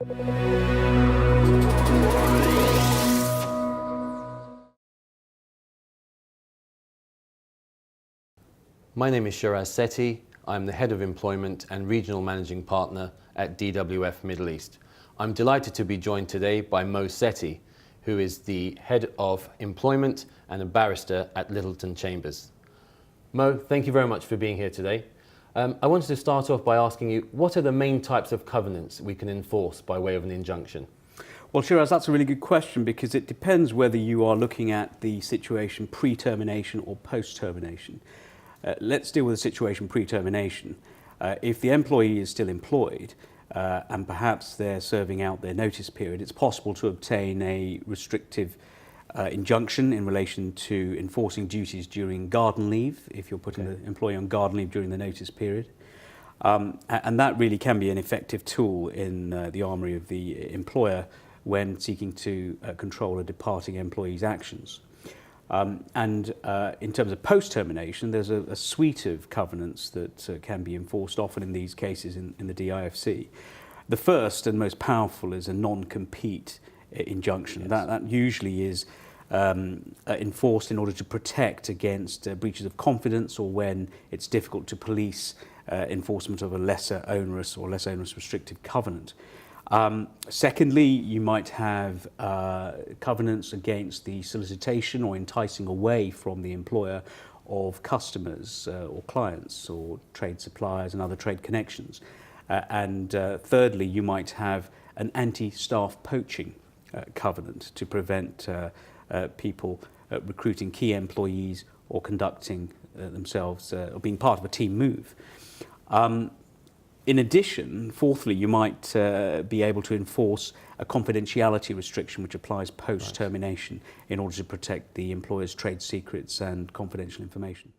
My name is Shiraz Sethi. I'm the Head of Employment and Regional Managing Partner at DWF Middle East. I'm delighted to be joined today by Sethi, who is the Head of Employment and a barrister at Littleton Chambers. Thank you very much for being here today. I wanted to start off by asking you, what are the main types of covenants we can enforce by way of an injunction? Well, Shiraz, that's a really good question, because it depends whether you are looking at the situation pre-termination or post-termination. Let's deal with the situation pre-termination. If the employee is still employed and perhaps they're serving out their notice period, it's possible to obtain a restrictive injunction in relation to enforcing duties during garden leave, if you're putting the employee on garden leave during the notice period. And that really can be an effective tool in the armoury of the employer when seeking to control a departing employee's actions. In terms of post-termination, there's a suite of covenants that can be enforced, often in these cases in the DIFC. The first and most powerful is a non-compete injunction. Yes. That usually is enforced in order to protect against breaches of confidence, or when it's difficult to police enforcement of a lesser onerous restrictive covenant. Secondly, you might have covenants against the solicitation or enticing away from the employer of customers or clients or trade suppliers and other trade connections. Thirdly, you might have an anti-staff poaching covenant to prevent people recruiting key employees or conducting themselves or being part of a team move. In addition, fourthly, you might be able to enforce a confidentiality restriction which applies post-termination in order to protect the employer's trade secrets and confidential information.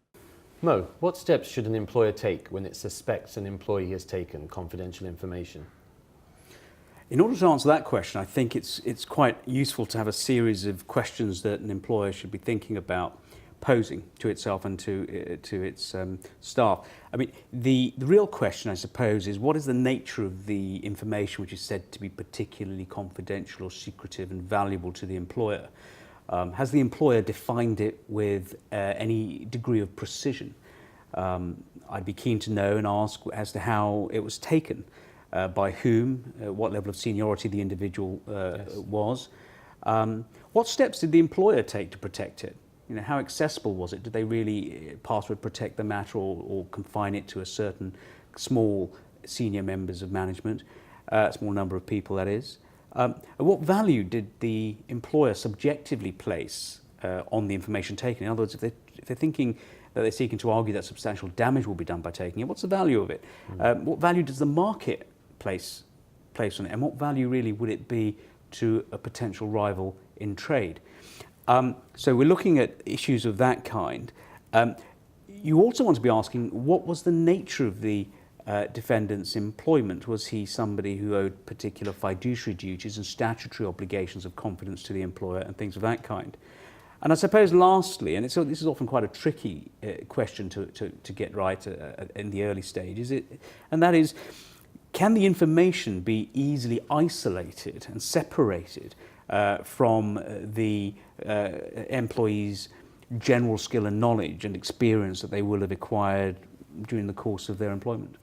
What steps should an employer take when it suspects an employee has taken confidential information? In order to answer that question, I think it's quite useful to have a series of questions that an employer should be thinking about posing to itself and to its staff. I mean, the real question, I suppose, is what is the nature of the information which is said to be particularly confidential or secretive and valuable to the employer? Has the employer defined it with any degree of precision? I'd be keen to know and ask as to how it was taken, by whom, what level of seniority the individual was. What steps did the employer take to protect it? You know, how accessible was it? Did they really password protect the matter or confine it to a certain small senior members of management, small number of people that is? What value did the employer subjectively place on the information taken? In other words, if they're thinking that they're seeking to argue that substantial damage will be done by taking it, what's the value of it? What value does the market place on it? And what value really would it be to a potential rival in trade? So we're looking at issues of that kind. You also want to be asking, what was the nature of the defendant's employment? Was he somebody who owed particular fiduciary duties and statutory obligations of confidence to the employer and things of that kind? And I suppose lastly, and this is often quite a tricky question to get right in the early stages, and that is, can the information be easily isolated and separated from the employee's general skill and knowledge and experience that they will have acquired during the course of their employment?